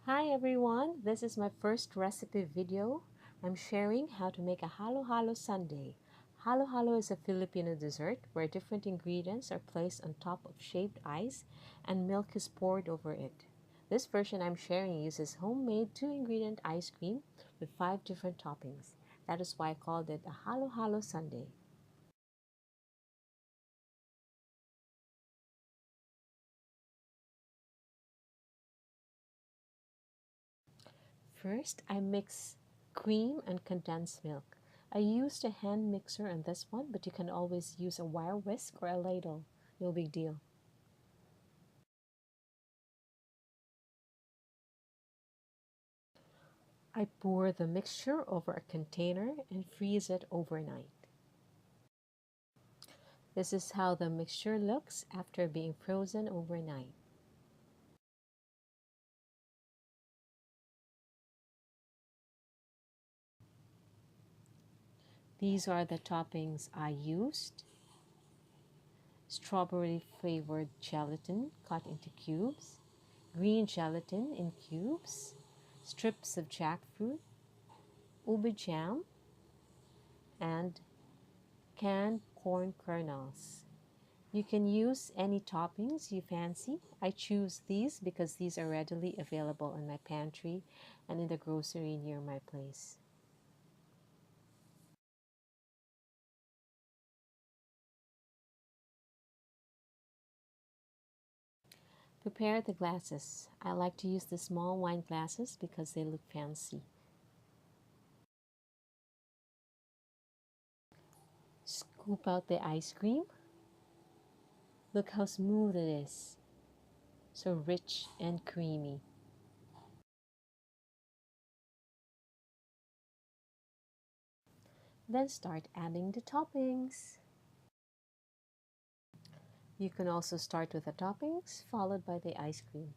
Hi everyone, this is my first recipe video. I'm sharing how to make a halo-halo sundae. Halo-halo is a Filipino dessert where different ingredients are placed on top of shaved ice and milk is poured over it. This version I'm sharing uses homemade two-ingredient ice cream with 5 different toppings. That is why I called it a halo-halo sundae. First, I mix cream and condensed milk. I used a hand mixer on this one, but you can always use a wire whisk or a ladle. No big deal. I pour the mixture over a container and freeze it overnight. This is how the mixture looks after being frozen overnight. These are the toppings I used. Strawberry flavored gelatin cut into cubes, green gelatin in cubes, strips of jackfruit, ube jam, and canned corn kernels. You can use any toppings you fancy. I choose these because these are readily available in my pantry and in the grocery near my place. Prepare the glasses. I like to use the small wine glasses because they look fancy. Scoop out the ice cream. Look how smooth it is. So rich and creamy. Then start adding the toppings. You can also start with the toppings, followed by the ice cream,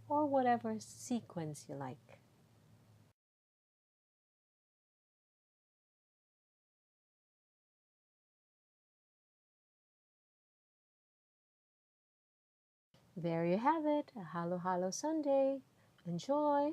or whatever sequence you like. There you have it, a halo halo sundae. Enjoy!